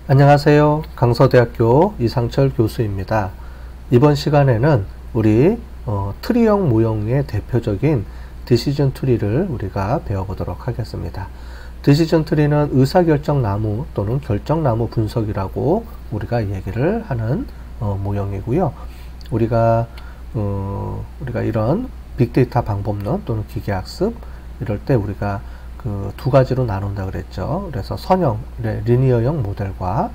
안녕하세요. 강서대학교 이상철 교수입니다. 이번 시간에는 우리 트리형 모형의 대표적인 디시전 트리를 우리가 배워보도록 하겠습니다. 디시전 트리는 의사결정나무 또는 결정나무 분석이라고 우리가 얘기를 하는 모형이고요. 우리가 이런 빅데이터 방법론 또는 기계학습 이럴 때 우리가 그 두 가지로 나눈다 그랬죠. 그래서 선형, 리니어형 모델과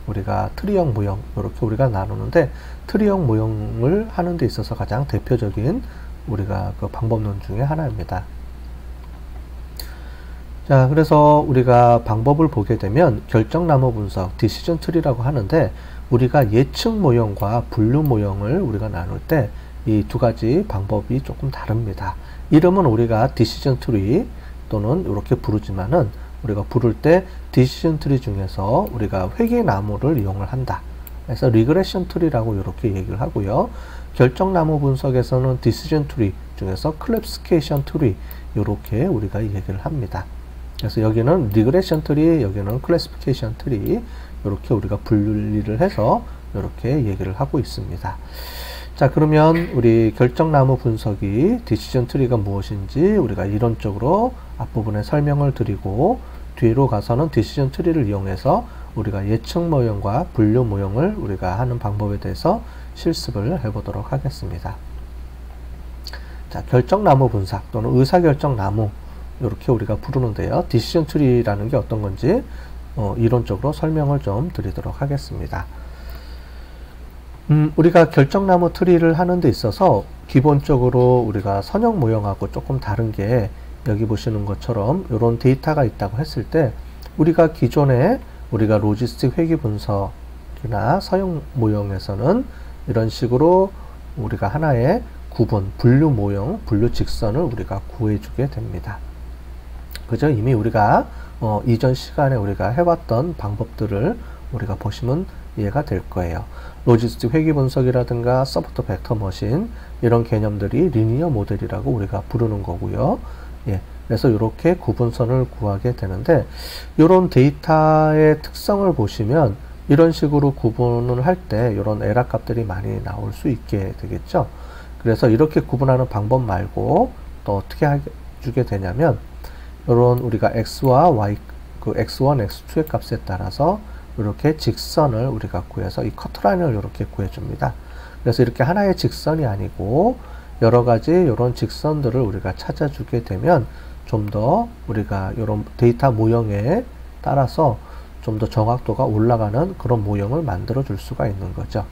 우리가 트리형 모형 이렇게 우리가 나누는데, 트리형 모형을 하는 데 있어서 가장 대표적인 우리가 그 방법론 중에 하나입니다. 자, 그래서 우리가 방법을 보게 되면 결정나무 분석, 디시전 트리라고 하는데, 우리가 예측 모형과 분류 모형을 우리가 나눌 때 이 두 가지 방법이 조금 다릅니다. 이름은 우리가 디시전 트리 또는 이렇게 부르지만은, 우리가 부를 때 디시전 트리 중에서 우리가 회계나무를 이용을 한다. 그래서 리그레션 트리라고 이렇게 얘기를 하고요. 결정나무 분석에서는 디시전 트리 중에서 클래시피케이션 트리 이렇게 우리가 얘기를 합니다. 그래서 여기는 리그레션 트리, 여기는 클래시피케이션 트리 이렇게 우리가 분리를 해서 이렇게 얘기를 하고 있습니다. 자, 그러면 우리 결정나무 분석이 디시전 트리가 무엇인지 우리가 이론적으로 앞부분에 설명을 드리고, 뒤로 가서는 디시전 트리를 이용해서 우리가 예측 모형과 분류 모형을 우리가 하는 방법에 대해서 실습을 해보도록 하겠습니다. 자, 결정나무 분석 또는 의사결정나무 이렇게 우리가 부르는데요. 디시전 트리라는 게 어떤 건지 이론적으로 설명을 좀 드리도록 하겠습니다. 우리가 결정나무 트리를 하는 데 있어서 기본적으로 우리가 선형 모형하고 조금 다른 게, 여기 보시는 것처럼 이런 데이터가 있다고 했을 때 우리가 기존에 우리가 로지스틱 회계 분석이나 선형 모형에서는 이런 식으로 우리가 하나의 구분, 분류 모형, 분류 직선을 우리가 구해주게 됩니다. 그죠? 이미 우리가 이전 시간에 우리가 해왔던 방법들을 우리가 보시면 이해가 될 거예요. 로지스틱 회계 분석이라든가 소프트 벡터 머신 이런 개념들이 리니어 모델이라고 우리가 부르는 거고요. 예, 그래서 이렇게 구분선을 구하게 되는데, 이런 데이터의 특성을 보시면 이런 식으로 구분을 할 때 이런 에러 값들이 많이 나올 수 있게 되겠죠. 그래서 이렇게 구분하는 방법 말고 또 어떻게 해주게 되냐면, 이런 우리가 x와 y, 그 x1, x2의 값에 따라서 이렇게 직선을 우리가 구해서 이 커트라인을 이렇게 구해줍니다. 그래서 이렇게 하나의 직선이 아니고 여러 가지 이런 직선들을 우리가 찾아주게 되면 좀 더 우리가 이런 데이터 모형에 따라서 좀 더 정확도가 올라가는 그런 모형을 만들어 줄 수가 있는 거죠.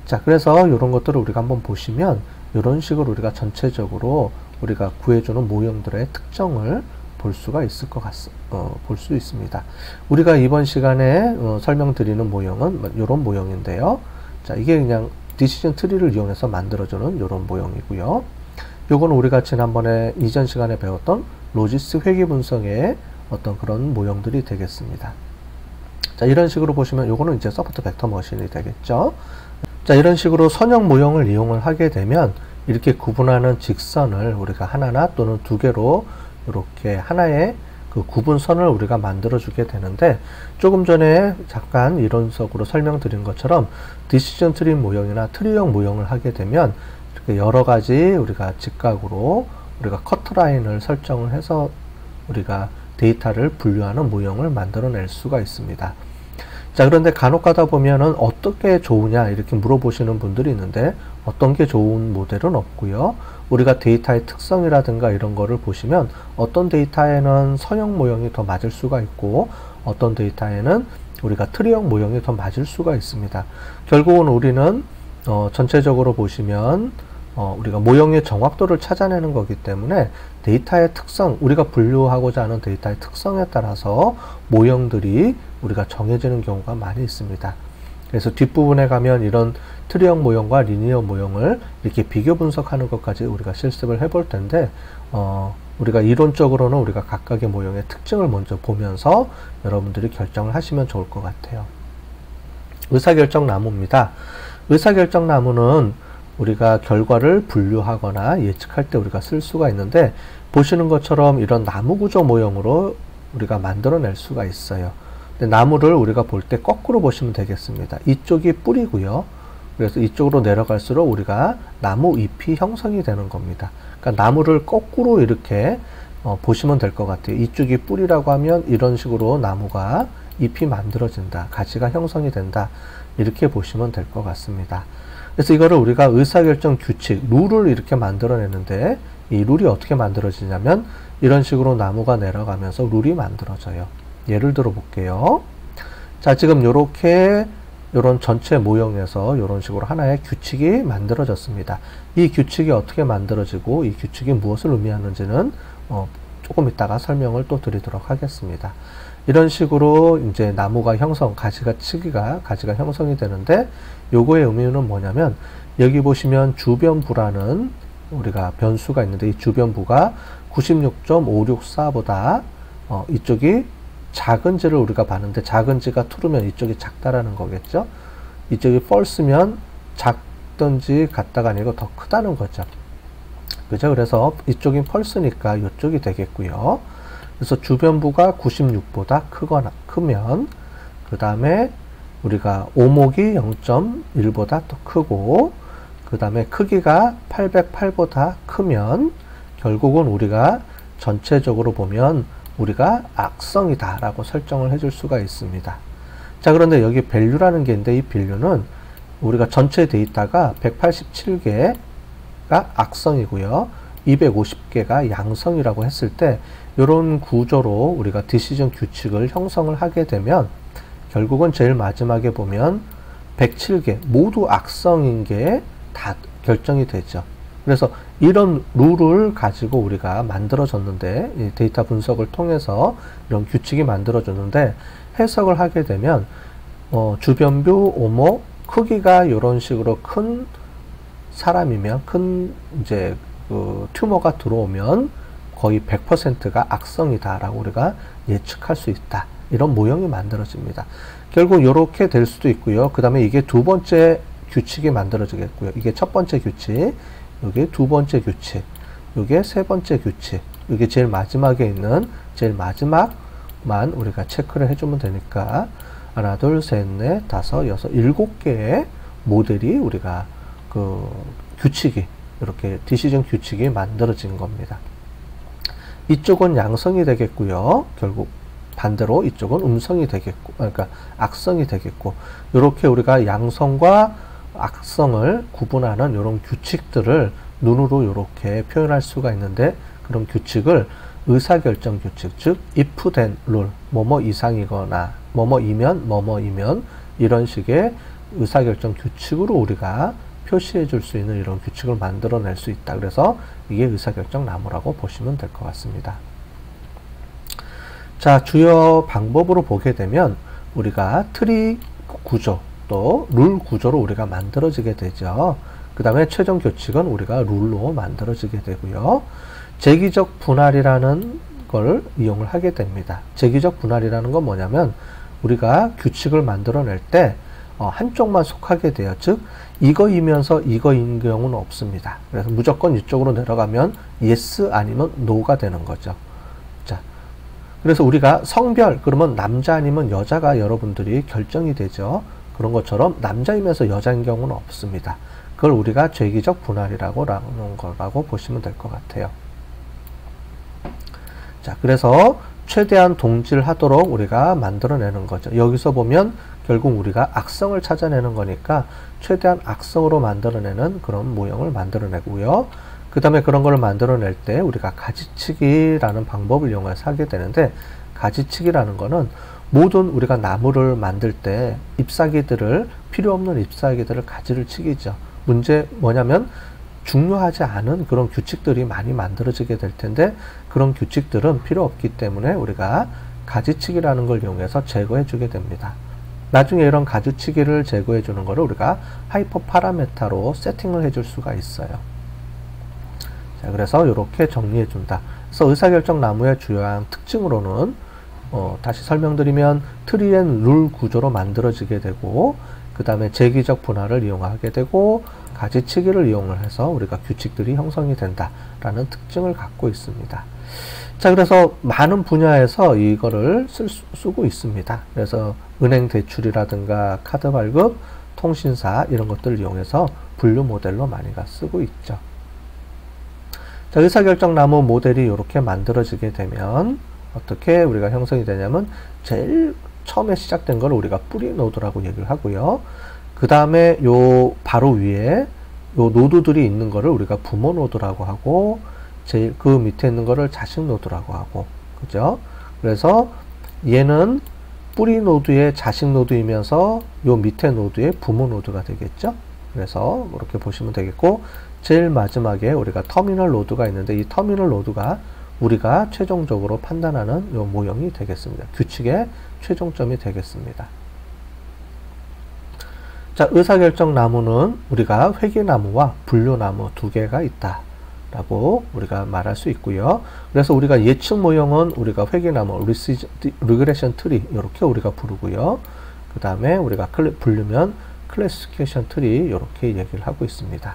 자, 그래서 이런 것들을 우리가 한번 보시면 이런 식으로 우리가 전체적으로 우리가 구해주는 모형들의 특정을 볼 수가 있을 것 볼 수 있습니다. 우리가 이번 시간에 설명드리는 모형은 이런 모형인데요. 자, 이게 그냥 디시전 트리를 이용해서 만들어주는 이런 모형이고요. 요거는 우리가 지난번에 이전 시간에 배웠던 로지스틱 회계 분석의 어떤 그런 모형들이 되겠습니다. 자, 이런 식으로 보시면 요거는 이제 소프트 벡터 머신이 되겠죠. 자, 이런 식으로 선형 모형을 이용을 하게 되면 이렇게 구분하는 직선을 우리가 하나나 또는 두 개로 이렇게 하나의 그 구분선을 우리가 만들어 주게 되는데, 조금 전에 잠깐 이론적으로 설명드린 것처럼 디시전 트리 모형이나 트리형 모형을 하게 되면 이렇게 여러 가지 우리가 직각으로 우리가 커트라인을 설정을 해서 우리가 데이터를 분류하는 모형을 만들어낼 수가 있습니다. 자, 그런데 간혹 가다 보면은 어떻게 좋으냐 이렇게 물어보시는 분들이 있는데, 어떤 게 좋은 모델은 없고요. 우리가 데이터의 특성이라든가 이런 거를 보시면 어떤 데이터에는 선형 모형이 더 맞을 수가 있고, 어떤 데이터에는 우리가 트리형 모형이 더 맞을 수가 있습니다. 결국은 우리는 전체적으로 보시면 우리가 모형의 정확도를 찾아내는 거기 때문에 데이터의 특성, 우리가 분류하고자 하는 데이터의 특성에 따라서 모형들이 우리가 정해지는 경우가 많이 있습니다. 그래서 뒷부분에 가면 이런 트리형 모형과 리니어 모형을 이렇게 비교 분석하는 것까지 우리가 실습을 해볼 텐데, 우리가 이론적으로는 우리가 각각의 모형의 특징을 먼저 보면서 여러분들이 결정을 하시면 좋을 것 같아요. 의사결정나무입니다. 의사결정나무는 우리가 결과를 분류하거나 예측할 때 우리가 쓸 수가 있는데, 보시는 것처럼 이런 나무 구조 모형으로 우리가 만들어낼 수가 있어요. 나무를 우리가 볼 때 거꾸로 보시면 되겠습니다. 이쪽이 뿌리고요. 그래서 이쪽으로 내려갈수록 우리가 나무 잎이 형성이 되는 겁니다. 그러니까 나무를 거꾸로 이렇게 보시면 될 것 같아요. 이쪽이 뿌리라고 하면 이런 식으로 나무가 잎이 만들어진다. 가지가 형성이 된다. 이렇게 보시면 될 것 같습니다. 그래서 이거를 우리가 의사결정 규칙, 룰을 이렇게 만들어내는데 이 룰이 어떻게 만들어지냐면 이런 식으로 나무가 내려가면서 룰이 만들어져요. 예를 들어 볼게요. 자, 지금 요렇게 요런 전체 모형에서 요런 식으로 하나의 규칙이 만들어졌습니다. 이 규칙이 어떻게 만들어지고 이 규칙이 무엇을 의미하는지는 조금 이따가 설명을 또 드리도록 하겠습니다. 이런 식으로 이제 나무가 가지가 형성이 되는데 요거의 의미는 뭐냐면 여기 보시면 주변부라는 우리가 변수가 있는데 이 주변부가 96.564보다 이쪽이 작은지를 우리가 봤는데 작은지가 true면 이쪽이 작다라는 거겠죠. 이쪽이 false면 작든지 같다가 아니고 더 크다는 거죠. 그죠? 그래서 이쪽이 false니까 이쪽이 되겠고요. 그래서 주변부가 96보다 크면 그 다음에 우리가 오목이 0.1보다 더 크고 그 다음에 크기가 808보다 크면 결국은 우리가 전체적으로 보면 우리가 악성이다 라고 설정을 해줄 수가 있습니다. 자, 그런데 여기 value라는 게 있는데 이 value는 우리가 전체 데이터가 187개가 악성이고요. 250개가 양성이라고 했을 때 이런 구조로 우리가 디시전 규칙을 형성을 하게 되면 결국은 제일 마지막에 보면 107개 모두 악성인 게 다 결정이 되죠. 그래서 이런 룰을 가지고 우리가 만들어졌는데 이 데이터 분석을 통해서 이런 규칙이 만들어졌는데 해석을 하게 되면 주변부, 오목, 크기가 이런 식으로 큰 사람이면 큰 이제 그 튜머가 들어오면 거의 100%가 악성이다라고 우리가 예측할 수 있다. 이런 모형이 만들어집니다. 결국 이렇게 될 수도 있고요. 그 다음에 이게 두 번째 규칙이 만들어지겠고요. 이게 첫 번째 규칙, 이게 두 번째 규칙, 이게 세 번째 규칙, 이게 제일 마지막에 있는 제일 마지막만 우리가 체크를 해주면 되니까 하나, 둘, 셋, 넷, 다섯, 여섯, 7개의 모델이 우리가 그 규칙이 이렇게 디시전 규칙이 만들어진 겁니다. 이쪽은 양성이 되겠고요. 결국 반대로 이쪽은 음성이 되겠고, 그러니까 악성이 되겠고, 이렇게 우리가 양성과 악성을 구분하는 이런 규칙들을 눈으로 이렇게 표현할 수가 있는데 그런 규칙을 의사결정 규칙, 즉 if then rule, 뭐뭐 이상이거나 뭐뭐이면 이런 식의 의사결정 규칙으로 우리가 표시해 줄 수 있는 이런 규칙을 만들어낼 수 있다. 그래서 이게 의사결정 나무라고 보시면 될 것 같습니다. 자, 주요 방법으로 보게 되면 우리가 트리 구조 또 룰 구조로 우리가 만들어지게 되죠. 그 다음에 최종 규칙은 우리가 룰로 만들어지게 되고요. 재기적 분할이라는 걸 이용을 하게 됩니다. 재기적 분할이라는 건 뭐냐면 우리가 규칙을 만들어낼 때 한쪽만 속하게 돼요. 즉 이거이면서 이거인 경우는 없습니다. 그래서 무조건 이쪽으로 내려가면 yes 아니면 no가 되는 거죠. 자, 그래서 우리가 성별 그러면 남자 아니면 여자가 여러분들이 결정이 되죠. 그런 것처럼 남자이면서 여자인 경우는 없습니다. 그걸 우리가 죄기적 분할이라고 하는 거라고 보시면 될 것 같아요. 자, 그래서 최대한 동질하도록 우리가 만들어내는 거죠. 여기서 보면 결국 우리가 악성을 찾아내는 거니까 최대한 악성으로 만들어내는 그런 모형을 만들어내고요. 그 다음에 그런 걸 만들어낼 때 우리가 가지치기라는 방법을 이용해서 하게 되는데 가지치기라는 거는 모든 우리가 나무를 만들 때 필요 없는 잎사귀들을 가지를 치기죠. 문제 뭐냐면 중요하지 않은 그런 규칙들이 많이 만들어지게 될 텐데 그런 규칙들은 필요 없기 때문에 우리가 가지치기라는 걸 이용해서 제거해 주게 됩니다. 나중에 이런 가지치기를 제거해 주는 거를 우리가 하이퍼 파라메타로 세팅을 해줄 수가 있어요. 자, 그래서 이렇게 정리해 준다. 그래서 의사결정 나무의 주요한 특징으로는 다시 설명드리면 트리 앤 룰 구조로 만들어지게 되고 그 다음에 재기적 분할을 이용하게 되고 가지치기를 이용을 해서 우리가 규칙들이 형성이 된다라는 특징을 갖고 있습니다. 자, 그래서 많은 분야에서 이거를 쓰고 있습니다. 그래서 은행 대출이라든가 카드 발급, 통신사 이런 것들을 이용해서 분류 모델로 많이가 쓰고 있죠. 자, 의사결정나무 모델이 이렇게 만들어지게 되면 어떻게 우리가 형성이 되냐면 제일 처음에 시작된 걸 우리가 뿌리 노드라고 얘기를 하고요. 그 다음에 요 바로 위에 요 노드들이 있는 거를 우리가 부모 노드라고 하고 제일 그 밑에 있는 거를 자식 노드라고 하고, 그죠? 그래서 얘는 뿌리 노드의 자식 노드이면서 요 밑에 노드의 부모 노드가 되겠죠? 그래서 이렇게 보시면 되겠고, 제일 마지막에 우리가 터미널 노드가 있는데 이 터미널 노드가 우리가 최종적으로 판단하는 요 모형이 되겠습니다. 규칙의 최종점이 되겠습니다. 자, 의사결정나무는 우리가 회계나무와 분류나무 두 개가 있다 라고 우리가 말할 수 있고요. 그래서 우리가 예측 모형은 우리가 회계나무, 리그레션 트리 이렇게 우리가 부르고요. 그 다음에 우리가 분류면 클래시피케이션 트리 이렇게 얘기를 하고 있습니다.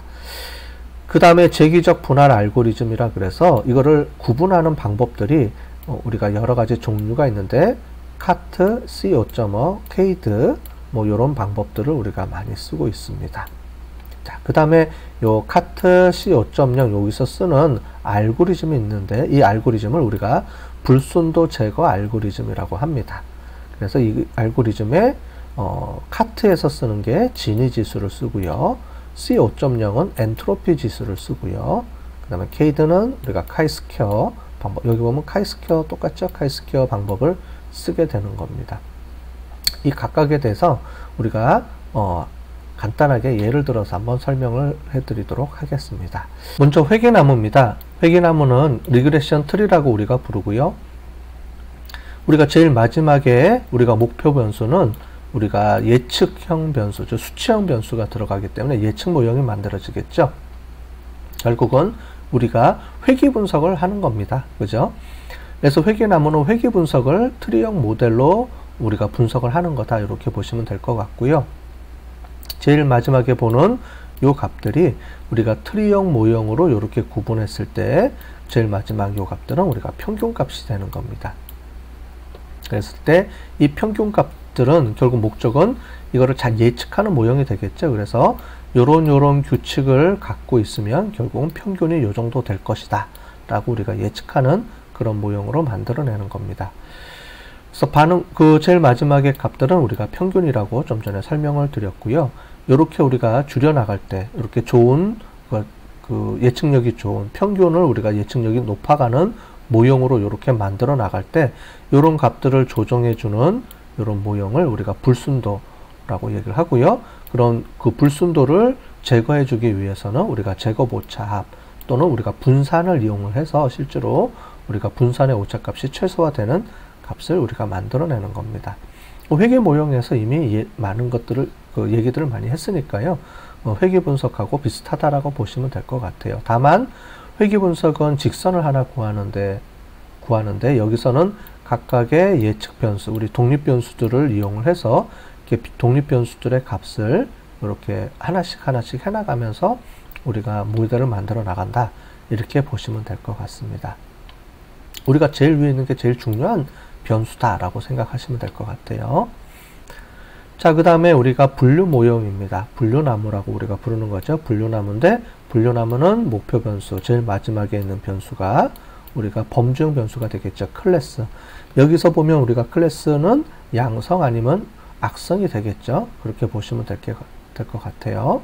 그 다음에 재기적 분할 알고리즘이라 그래서 이거를 구분하는 방법들이 우리가 여러 가지 종류가 있는데 카트, C5.5, 케이드 뭐 이런 방법들을 우리가 많이 쓰고 있습니다. 자, 그 다음에 요 카트 C5.0 여기서 쓰는 알고리즘이 있는데 이 알고리즘을 우리가 불순도 제거 알고리즘이라고 합니다. 그래서 이 알고리즘에 카트에서 쓰는 게 진위 지수를 쓰고요. C5.0은 엔트로피 지수를 쓰고요. 그 다음에 케이드는 우리가 카이스퀘어 방법, 여기 보면 카이스퀘어 똑같죠? 카이스퀘어 방법을 쓰게 되는 겁니다. 이 각각에 대해서 우리가 간단하게 예를 들어서 한번 설명을 해드리도록 하겠습니다. 먼저 회계나무입니다. 회계나무는 리그레션 트리라고 우리가 부르고요. 우리가 제일 마지막에 우리가 목표 변수는 우리가 예측형 변수죠. 수치형 변수가 들어가기 때문에 예측 모형이 만들어지겠죠. 결국은 우리가 회귀 분석을 하는 겁니다. 그죠? 그래서 회계나무는 회귀 분석을 트리형 모델로 우리가 분석을 하는 거다. 이렇게 보시면 될 것 같고요. 제일 마지막에 보는 요 값들이 우리가 트리형 모형으로 이렇게 구분했을 때 제일 마지막 요 값들은 우리가 평균 값이 되는 겁니다. 그랬을 때 이 평균 값들은 결국 목적은 이거를 잘 예측하는 모형이 되겠죠. 그래서 요런 규칙을 갖고 있으면 결국은 평균이 요 정도 될 것이다 라고 우리가 예측하는 그런 모형으로 만들어내는 겁니다. 그래서 제일 마지막의 값들은 우리가 평균이라고 좀 전에 설명을 드렸고요. 이렇게 우리가 줄여나갈 때, 이렇게 좋은, 예측력이 좋은 평균을 우리가 예측력이 높아가는 모형으로 이렇게 만들어 나갈 때, 이런 값들을 조정해주는 이런 모형을 우리가 불순도라고 얘기를 하고요. 그런 그 불순도를 제거해주기 위해서는 우리가 제곱 오차합 또는 우리가 분산을 이용을 해서 실제로 우리가 분산의 오차값이 최소화되는 값을 우리가 만들어내는 겁니다. 회계 모형에서 이미 많은 것들을 얘기들을 많이 했으니까요. 회계 분석하고 비슷하다라고 보시면 될 것 같아요. 다만 회계 분석은 직선을 하나 구하는데 여기서는 각각의 예측 변수, 우리 독립 변수들을 이용을 해서 이렇게 독립 변수들의 값을 이렇게 하나씩 해나가면서 우리가 모델을 만들어 나간다. 이렇게 보시면 될 것 같습니다. 우리가 제일 위에 있는 게 제일 중요한 변수다라고 생각하시면 될 것 같아요. 자, 그 다음에 우리가 분류 모형입니다. 분류나무라고 우리가 부르는 거죠. 분류나무인데 분류나무는 목표 변수, 제일 마지막에 있는 변수가 우리가 범주형 변수가 되겠죠. 클래스. 여기서 보면 우리가 클래스는 양성 아니면 악성이 되겠죠. 그렇게 보시면 될 것 같아요.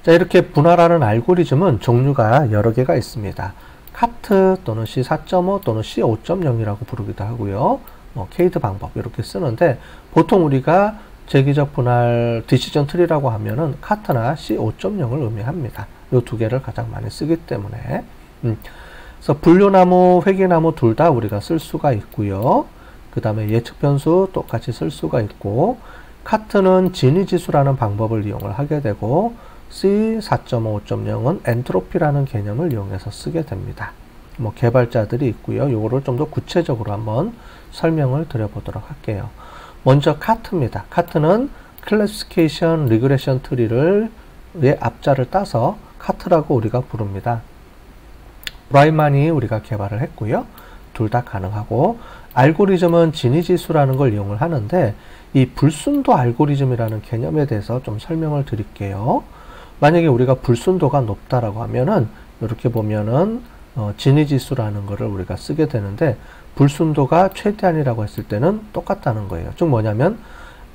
자, 이렇게 분할하는 알고리즘은 종류가 여러 개가 있습니다. 카트 또는 C4.5 또는 C5.0이라고 부르기도 하고요. 케이드 방법 이렇게 쓰는데 보통 우리가 재기적 분할 디시전 트리라고 하면은 카트나 C5.0을 의미합니다. 이 두 개를 가장 많이 쓰기 때문에 그래서 분류나무, 회계나무 둘 다 우리가 쓸 수가 있고요. 그 다음에 예측 변수 똑같이 쓸 수가 있고 카트는 진위지수라는 방법을 이용을 하게 되고 C4.5, 5.0은 엔트로피라는 개념을 이용해서 쓰게 됩니다. 뭐 개발자들이 있고요. 요거를 좀 더 구체적으로 한번 설명을 드려보도록 할게요. 먼저 카트입니다. 카트는 클래시피케이션 리그레션 트리를 의 앞자를 따서 카트라고 우리가 부릅니다. 브라이만이 우리가 개발을 했고요. 둘 다 가능하고, 알고리즘은 진위지수라는 걸 이용을 하는데, 이 불순도 알고리즘이라는 개념에 대해서 좀 설명을 드릴게요. 만약에 우리가 불순도가 높다라고 하면은 이렇게 보면은 진위지수라는 거를 우리가 쓰게 되는데, 불순도가 최대한이라고 했을 때는 똑같다는 거예요. 즉 뭐냐면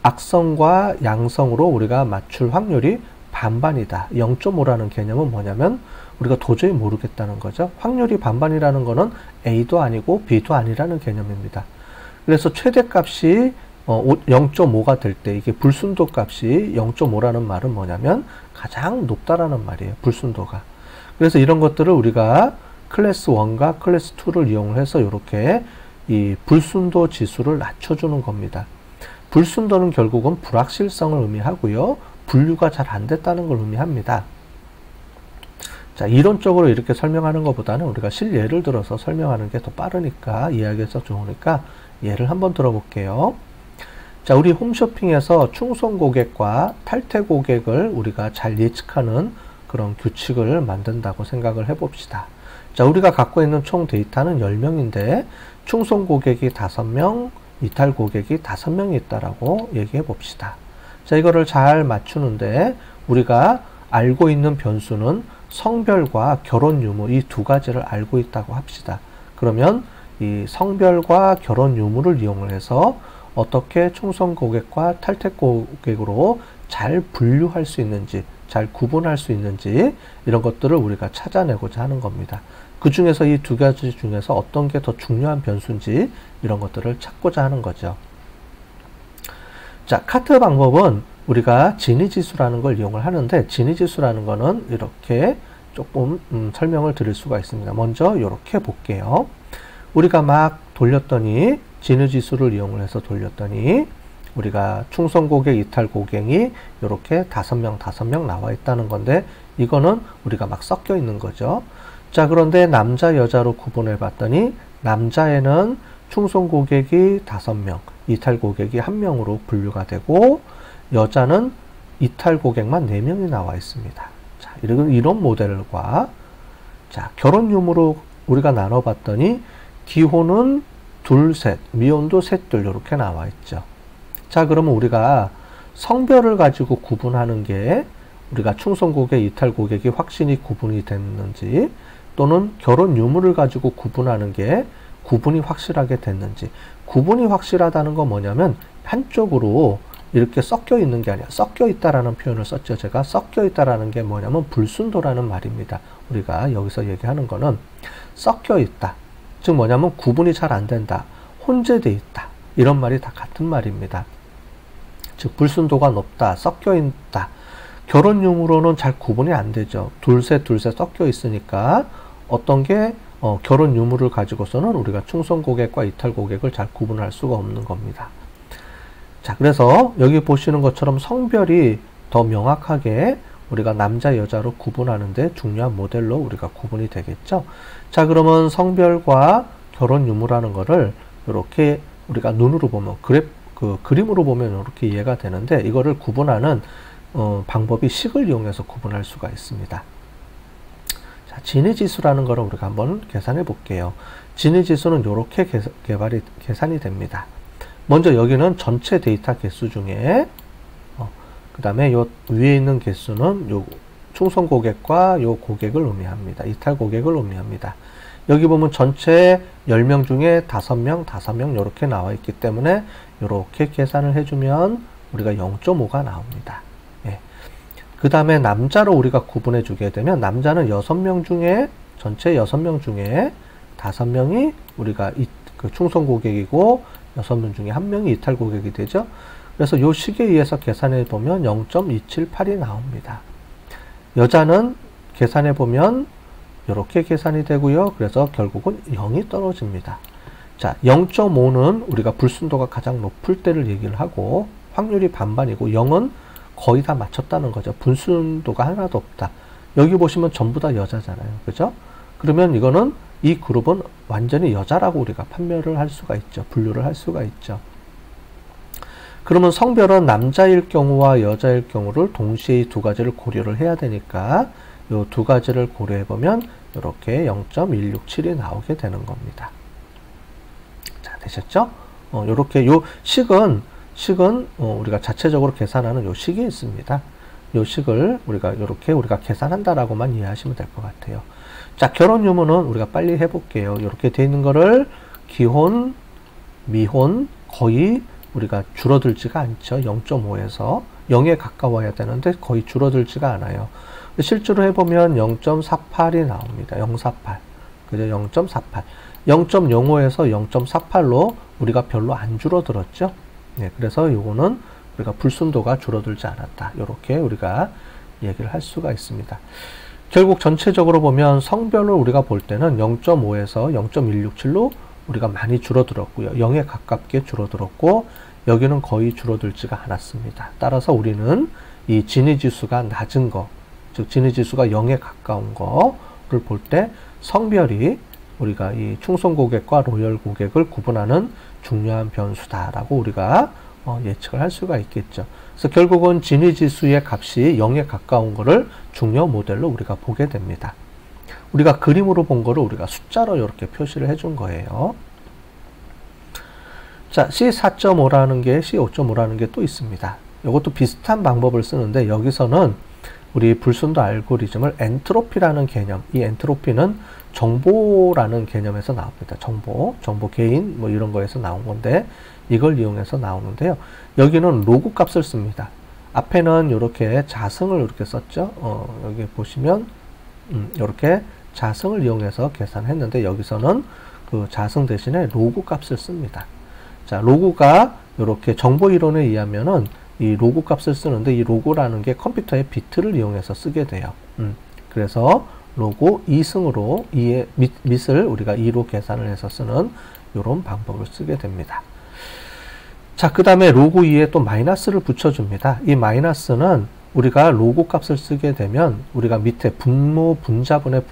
악성과 양성으로 우리가 맞출 확률이 반반이다. 0.5라는 개념은 뭐냐면 우리가 도저히 모르겠다는 거죠. 확률이 반반이라는 거는 A도 아니고 B도 아니라는 개념입니다. 그래서 최대값이 0.5가 될 때, 이게 불순도 값이 0.5라는 말은 뭐냐면 가장 높다라는 말이에요. 불순도가. 그래서 이런 것들을 우리가 클래스 1과 클래스 2를 이용해서 이렇게 이 불순도 지수를 낮춰주는 겁니다. 불순도는 결국은 불확실성을 의미하고요. 분류가 잘 안 됐다는 걸 의미합니다. 자, 이론적으로 이렇게 설명하는 것보다는 우리가 실예를 들어서 설명하는 게 더 빠르니까, 이해하기가 좋으니까 예를 한번 들어볼게요. 자, 우리 홈쇼핑에서 충성 고객과 탈퇴 고객을 우리가 잘 예측하는 그런 규칙을 만든다고 생각을 해봅시다. 자, 우리가 갖고 있는 총 데이터는 10명인데 충성 고객이 5명, 이탈 고객이 5명이 있다라고 얘기해 봅시다. 자, 이거를 잘 맞추는데 우리가 알고 있는 변수는 성별과 결혼 유무, 이 두 가지를 알고 있다고 합시다. 그러면 이 성별과 결혼 유무를 이용을 해서 어떻게 충성 고객과 탈퇴 고객으로 잘 분류할 수 있는지, 잘 구분할 수 있는지, 이런 것들을 우리가 찾아내고자 하는 겁니다. 그 중에서 이 두 가지 중에서 어떤 게 더 중요한 변수인지 이런 것들을 찾고자 하는 거죠. 자, 카트 방법은 우리가 진위지수라는 걸 이용을 하는데, 진위지수라는 거는 이렇게 조금 설명을 드릴 수가 있습니다. 먼저 이렇게 볼게요. 우리가 막 돌렸더니, 진위지수를 이용을 해서 돌렸더니 우리가 충성 고객, 이탈 고객이 이렇게 5명 나와 있다는 건데, 이거는 우리가 막 섞여 있는 거죠. 자, 그런데 남자, 여자로 구분해 봤더니 남자에는 충성 고객이 5명, 이탈 고객이 1명으로 분류가 되고, 여자는 이탈 고객만 4명이 나와 있습니다. 자, 이런 모델과, 자, 결혼 유무로 우리가 나눠 봤더니 기혼은 둘, 셋, 미혼도 셋둘 이렇게 나와 있죠. 자, 그러면 우리가 성별을 가지고 구분하는 게, 우리가 충성 고객, 이탈 고객이 확실히 구분이 됐는지, 또는 결혼 유무를 가지고 구분하는 게 구분이 확실하게 됐는지. 구분이 확실하다는 건 뭐냐면 한쪽으로 이렇게 섞여 있는 게 아니라, 섞여 있다라는 표현을 썼죠. 제가 섞여 있다라는 게 뭐냐면 불순도라는 말입니다. 우리가 여기서 얘기하는 거는 섞여 있다. 즉 뭐냐면 구분이 잘 안 된다. 혼재돼 있다. 이런 말이 다 같은 말입니다. 즉 불순도가 높다. 섞여 있다. 결혼 유무로는 잘 구분이 안 되죠. 둘셋 섞여 있으니까 어떤 게 결혼 유무를 가지고서는 우리가 충성 고객과 이탈 고객을 잘 구분할 수가 없는 겁니다. 자, 그래서 여기 보시는 것처럼 성별이 더 명확하게 우리가 남자, 여자로 구분하는데 중요한 모델로 우리가 구분이 되겠죠. 자, 그러면 성별과 결혼 유무라는 거를 이렇게 우리가 눈으로 보면, 그림으로 보면 이렇게 이해가 되는데, 이거를 구분하는 방법이 식을 이용해서 구분할 수가 있습니다. 자, 진위지수라는 거를 우리가 한번 계산해 볼게요. 진위지수는 이렇게 계산이 됩니다. 먼저 여기는 전체 데이터 개수 중에, 그 다음에 요 위에 있는 개수는 요 충성 고객과 요 고객을 의미합니다. 이탈 고객을 의미합니다. 여기 보면 전체 10명 중에 5명 이렇게 나와 있기 때문에 이렇게 계산을 해주면 우리가 0.5가 나옵니다. 예. 그 다음에 남자로 우리가 구분해 주게 되면, 남자는 6명 중에, 전체 6명 중에 5명이 우리가 충성 고객이고 6명 중에 1명이 이탈 고객이 되죠. 그래서 이 식에 의해서 계산해 보면 0.278이 나옵니다. 여자는 계산해 보면 이렇게 계산이 되고요. 그래서 결국은 0이 떨어집니다. 자, 0.5는 우리가 불순도가 가장 높을 때를 얘기를 하고, 확률이 반반이고, 0은 거의 다 맞췄다는 거죠. 불순도가 하나도 없다. 여기 보시면 전부 다 여자잖아요. 그죠? 그러면 이거는, 이 그룹은 완전히 여자라고 우리가 판별을 할 수가 있죠. 분류를 할 수가 있죠. 그러면 성별은 남자일 경우와 여자일 경우를 동시에 이 두 가지를 고려를 해야 되니까 이 두 가지를 고려해 보면 이렇게 0.167이 나오게 되는 겁니다. 자, 되셨죠? 요렇게 요 식은 우리가 자체적으로 계산하는 요 식이 있습니다. 요 식을 우리가 계산한다라고만 이해하시면 될 것 같아요. 자, 결혼 유무는 우리가 빨리 해볼게요. 이렇게 돼 있는 거를 기혼, 미혼 거의 우리가 줄어들지가 않죠. 0.5에서 0에 가까워야 되는데 거의 줄어들지가 않아요. 실제로 해보면 0.48이 나옵니다. 0.48. 그죠? 0.48. 0.05에서 0.48로 우리가 별로 안 줄어들었죠. 네, 그래서 요거는 우리가 불순도가 줄어들지 않았다. 이렇게 우리가 얘기를 할 수가 있습니다. 결국 전체적으로 보면 성별을 우리가 볼 때는 0.5에서 0.167로 우리가 많이 줄어들었고요. 0에 가깝게 줄어들었고 여기는 거의 줄어들지가 않았습니다. 따라서 우리는 이 지니지수가 낮은 거, 즉 지니지수가 0에 가까운 거를 볼 때 성별이 우리가 이 충성 고객과 로열 고객을 구분하는 중요한 변수다라고 우리가 예측을 할 수가 있겠죠. 그래서 결국은 지니지수의 값이 0에 가까운 거를 중요 모델로 우리가 보게 됩니다. 우리가 그림으로 본 거를 우리가 숫자로 이렇게 표시를 해준 거예요. 자, C4.5라는 게, C5.5라는 게 또 있습니다. 이것도 비슷한 방법을 쓰는데 여기서는 우리 불순도 알고리즘을 엔트로피라는 개념, 이 엔트로피는 정보라는 개념에서 나옵니다. 정보 개인 뭐 이런 거에서 나온 건데 이걸 이용해서 나오는데요. 여기는 로그 값을 씁니다. 앞에는 이렇게 자승을 이렇게 썼죠. 여기 보시면 이렇게 자승을 이용해서 계산했는데 여기서는 그 자승 대신에 로그 값을 씁니다. 자, 로그가 이렇게 정보 이론에 의하면은 이 로그 값을 쓰는데 이 로그라는 게 컴퓨터의 비트를 이용해서 쓰게 돼요. 그래서 로그 2승으로 2의 밑을 우리가 2로 계산을 해서 쓰는 이런 방법을 쓰게 됩니다. 자, 그 다음에 로그 2에 또 마이너스를 붙여줍니다. 이 마이너스는 우리가 로그 값을 쓰게 되면 우리가 밑에 분모 분자분의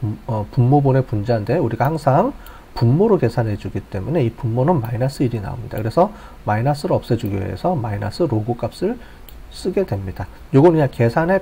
분모분의 분자인데 우리가 항상 분모로 계산해 주기 때문에 이 분모는 마이너스 1이 나옵니다. 그래서 마이너스를 없애주기 위해서 마이너스 로그 값을 쓰게 됩니다. 요건 그냥 계산의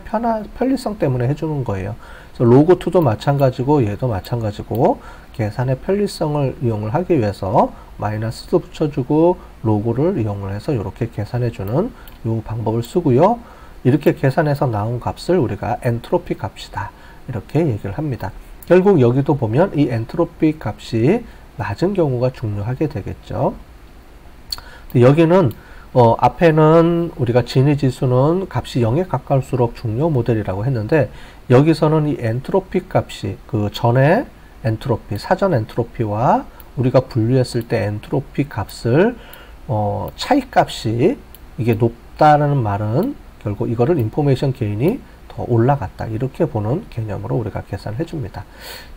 편리성 때문에 해주는 거예요. 그래서 로그 2도 마찬가지고 얘도 마찬가지고 계산의 편리성을 이용을 하기 위해서 마이너스도 붙여주고 로그를 이용을 해서 이렇게 계산해주는 이 방법을 쓰고요. 이렇게 계산해서 나온 값을 우리가 엔트로피 값이다. 이렇게 얘기를 합니다. 결국 여기도 보면 이 엔트로피 값이 낮은 경우가 중요하게 되겠죠. 여기는 앞에는 우리가 지니지수는 값이 0에 가까울수록 중요 모델이라고 했는데 여기서는 이 엔트로피 값이 그 전에 엔트로피, 사전 엔트로피와 우리가 분류했을 때 엔트로피 값을 차이 값이 이게 높다는 말은 결국 이거를 인포메이션 게인이 더 올라갔다. 이렇게 보는 개념으로 우리가 계산을 해줍니다.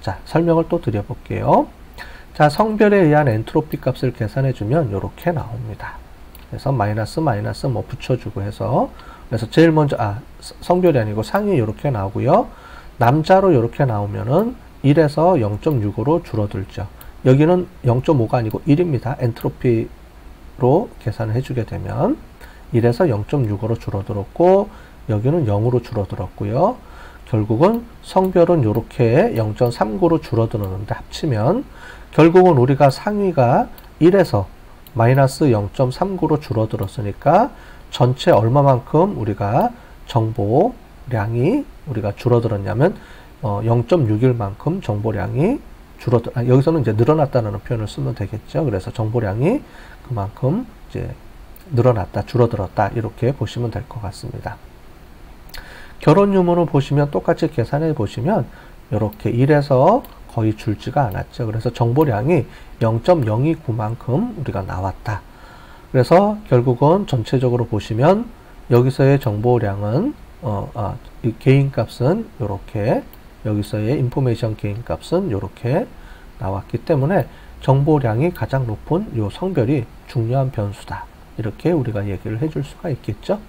자, 설명을 또 드려볼게요. 자, 성별에 의한 엔트로피 값을 계산해주면 이렇게 나옵니다. 그래서 마이너스 뭐 붙여주고 해서 그래서 제일 먼저 성별이 아니고 상위 이렇게 나오고요. 남자로 이렇게 나오면은 1에서 0.65로 줄어들죠. 여기는 0.5가 아니고 1입니다. 엔트로피로 계산을 해주게 되면 1에서 0.65로 줄어들었고 여기는 0으로 줄어들었고요. 결국은 성별은 이렇게 0.39로 줄어들었는데 합치면 결국은 우리가 상위가 1에서 마이너스 0.39로 줄어들었으니까 전체 얼마만큼 우리가 정보량이 우리가 줄어들었냐면 0.61만큼 정보량이 여기서는 이제 늘어났다는 표현을 쓰면 되겠죠. 그래서 정보량이 그만큼 이제 늘어났다, 줄어들었다 이렇게 보시면 될 것 같습니다. 결혼 유무를 보시면 똑같이 계산해 보시면 이렇게 1에서 거의 줄지가 않았죠. 그래서 정보량이 0.029만큼 우리가 나왔다. 그래서 결국은 전체적으로 보시면 여기서의 정보량은 이 개인 값은 이렇게 여기서의 인포메이션 개인 값은 이렇게 나왔기 때문에 정보량이 가장 높은 이 성별이 중요한 변수다. 이렇게 우리가 얘기를 해줄 수가 있겠죠.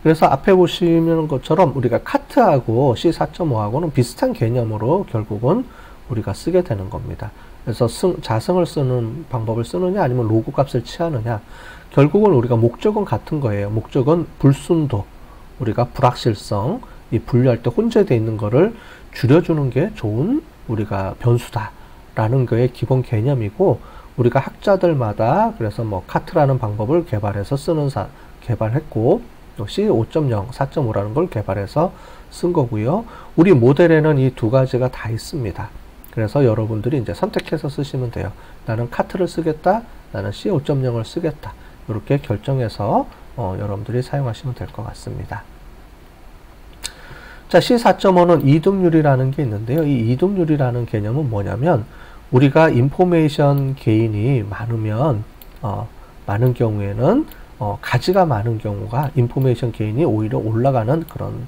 그래서 앞에 보시는 것처럼 우리가 카트하고 C4.5하고는 비슷한 개념으로 결국은 우리가 쓰게 되는 겁니다. 그래서 자승을 쓰는 방법을 쓰느냐 아니면 로그 값을 취하느냐 결국은 우리가 목적은 같은 거예요. 목적은 불순도, 우리가 불확실성, 이 분류할 때 혼재되어 있는 거를 줄여주는 게 좋은 우리가 변수다라는 거의 기본 개념이고, 우리가 학자들마다 그래서 뭐 카트라는 방법을 개발해서 개발했고, 또 C 5.0, 4.5라는 걸 개발해서 쓴 거고요. 우리 모델에는 이 두 가지가 다 있습니다. 그래서 여러분들이 이제 선택해서 쓰시면 돼요. 나는 카트를 쓰겠다, 나는 C 5.0을 쓰겠다. 이렇게 결정해서 여러분들이 사용하시면 될 것 같습니다. 자, C 4.5는 이동률이라는 게 있는데요. 이 이동률이라는 개념은 뭐냐면, 우리가 인포메이션 게인이 많으면 많은 경우에는 가지가 많은 경우가 인포메이션 게인이 오히려 올라가는 그런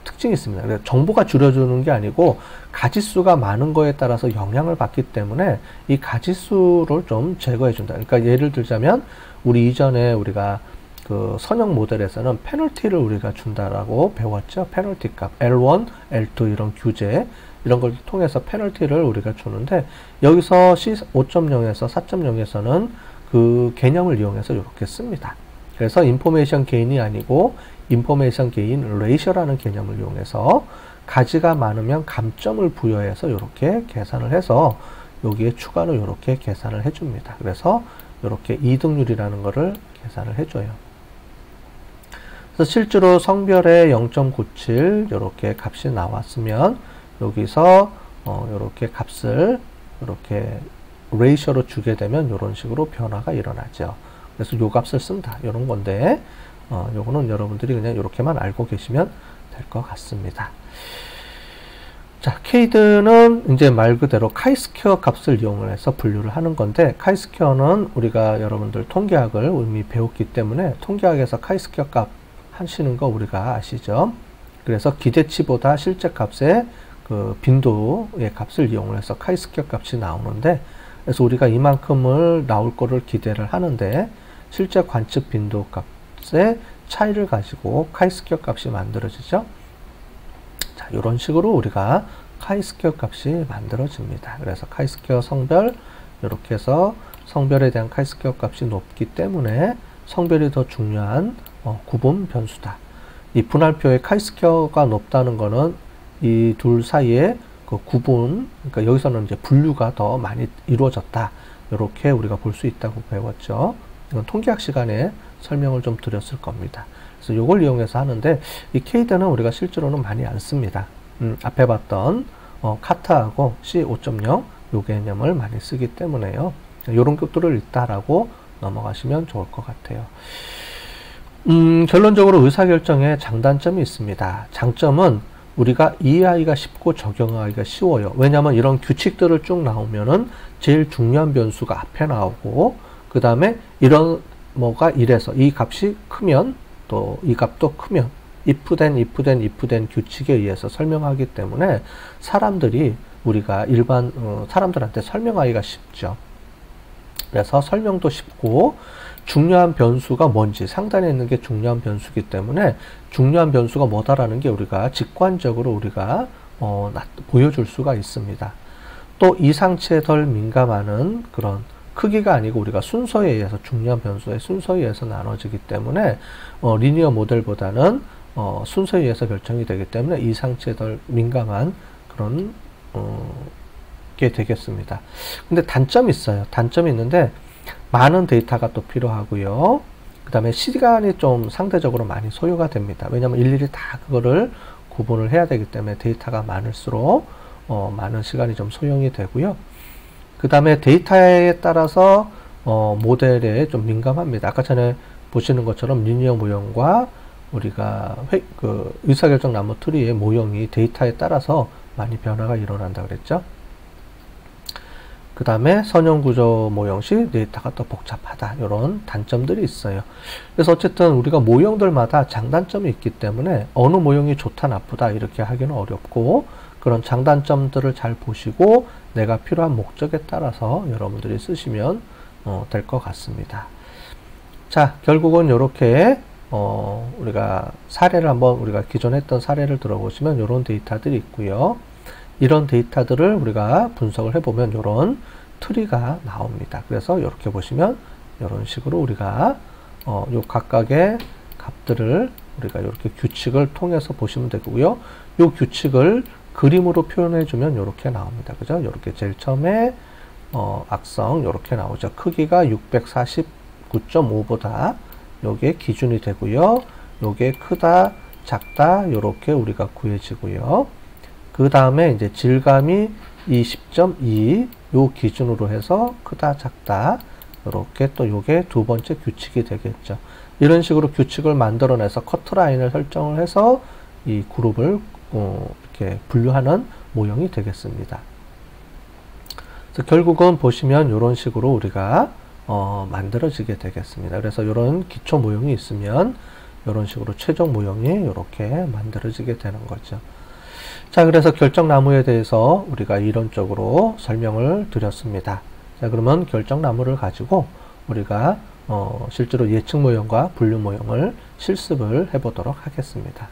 특징이 있습니다. 그래서 정보가 줄여주는 게 아니고 가지수가 많은 거에 따라서 영향을 받기 때문에 이 가지수를 좀 제거해 준다. 그러니까 예를 들자면 우리 이전에 우리가 그 선형 모델에서는 페널티를 우리가 준다라고 배웠죠. 페널티 값 L1, L2 이런 규제 이런 걸 통해서 페널티를 우리가 주는데, 여기서 C5.0에서 4.0에서는 그 개념을 이용해서 이렇게 씁니다. 그래서 인포메이션 게인이 아니고 인포메이션 게인 레이셔라는 개념을 이용해서 가지가 많으면 감점을 부여해서 이렇게 계산을 해서 여기에 추가로 이렇게 계산을 해줍니다. 그래서 이렇게 이등률이라는 거를 계산을 해줘요. 그래서 실제로 성별의 0.97 이렇게 값이 나왔으면 여기서 이렇게 값을 이렇게 레이셔로 주게 되면 이런 식으로 변화가 일어나죠. 그래서 요 값을 쓴다 이런 건데, 요거는 여러분들이 그냥 이렇게만 알고 계시면 될 것 같습니다. 자, 케이드는 이제 말 그대로 카이스퀘어 값을 이용을 해서 분류를 하는 건데, 카이스퀘어는 우리가 여러분들 통계학을 이미 배웠기 때문에 통계학에서 카이스퀘어 값 하시는 거 우리가 아시죠? 그래서 기대치보다 실제 값의 그 빈도의 값을 이용을 해서 카이스퀘어 값이 나오는데, 그래서 우리가 이만큼을 나올 거를 기대를 하는데 실제 관측 빈도 값의 차이를 가지고 카이스퀘어 값이 만들어지죠. 자, 이런 식으로 우리가 카이스퀘어 값이 만들어집니다. 그래서 카이스퀘어 성별 이렇게 해서 성별에 대한 카이스퀘어 값이 높기 때문에 성별이 더 중요한 구분 변수다. 이 분할표의 카이스퀘어가 높다는 거는 이 둘 사이에 그 구분, 그러니까 여기서는 이제 분류가 더 많이 이루어졌다. 이렇게 우리가 볼 수 있다고 배웠죠. 이건 통계학 시간에 설명을 좀 드렸을 겁니다. 그래서 이걸 이용해서 하는데, 이 케이드는 우리가 실제로는 많이 안 씁니다. 앞에 봤던 카트하고 C 5.0 요 개념을 많이 쓰기 때문에요. 이런 것들을 있다라고 넘어가시면 좋을 것 같아요. 결론적으로 의사결정에 장단점이 있습니다. 장점은 우리가 이해하기가 쉽고 적용하기가 쉬워요. 왜냐하면 이런 규칙들을 쭉 나오면은 제일 중요한 변수가 앞에 나오고, 그 다음에 이런 뭐가 이래서 이 값이 크면 또 이 값도 크면 if 규칙에 의해서 설명하기 때문에 사람들이 우리가 일반 사람들한테 설명하기가 쉽죠. 그래서 설명도 쉽고, 중요한 변수가 뭔지 상단에 있는 게 중요한 변수이기 때문에 중요한 변수가 뭐다라는 게 우리가 직관적으로 우리가 보여줄 수가 있습니다. 또 이상치에 덜 민감하는 그런 크기가 아니고 우리가 순서에 의해서 중요한 변수의 순서에 의해서 나눠지기 때문에 리니어 모델보다는 순서에 의해서 결정이 되기 때문에 이상치에 덜 민감한 그런 게 되겠습니다. 근데 단점이 있어요. 단점이 있는데 많은 데이터가 또 필요하고요. 그 다음에 시간이 좀 상대적으로 많이 소요가 됩니다. 왜냐하면 일일이 다 그거를 구분을 해야 되기 때문에 데이터가 많을수록 많은 시간이 좀 소용이 되고요. 그 다음에 데이터에 따라서 모델에 좀 민감합니다. 아까 전에 보시는 것처럼 리니어 모형과 우리가 의사결정 나무 트리의 모형이 데이터에 따라서 많이 변화가 일어난다 그랬죠. 그 다음에 선형구조 모형식 데이터가 더 복잡하다. 이런 단점들이 있어요. 그래서 어쨌든 우리가 모형들마다 장단점이 있기 때문에 어느 모형이 좋다 나쁘다 이렇게 하기는 어렵고, 그런 장단점들을 잘 보시고 내가 필요한 목적에 따라서 여러분들이 쓰시면 될 것 같습니다. 자, 결국은 이렇게 우리가 사례를 한번 우리가 기존에 했던 사례를 들어보시면 이런 데이터들이 있고요. 이런 데이터들을 우리가 분석을 해보면 이런 트리가 나옵니다. 그래서 이렇게 보시면 이런 식으로 우리가 요 각각의 값들을 우리가 이렇게 규칙을 통해서 보시면 되고요. 요 규칙을 그림으로 표현해주면 이렇게 나옵니다. 그죠? 이렇게 제일 처음에 악성 이렇게 나오죠. 크기가 649.5보다 요게 기준이 되고요. 요게 크다, 작다 이렇게 우리가 구해지고요. 그 다음에 이제 질감이 20.2 요 기준으로 해서 크다, 작다 이렇게 또 요게 두 번째 규칙이 되겠죠. 이런 식으로 규칙을 만들어내서 커트라인을 설정을 해서 이 그룹을 이렇게 분류하는 모형이 되겠습니다. 그래서 결국은 보시면 이런 식으로 우리가 만들어지게 되겠습니다. 그래서 이런 기초 모형이 있으면 이런 식으로 최종 모형이 이렇게 만들어지게 되는 거죠. 자, 그래서 결정나무에 대해서 우리가 이론적으로 설명을 드렸습니다. 자, 그러면 결정나무를 가지고 우리가 실제로 예측 모형과 분류 모형을 실습을 해보도록 하겠습니다.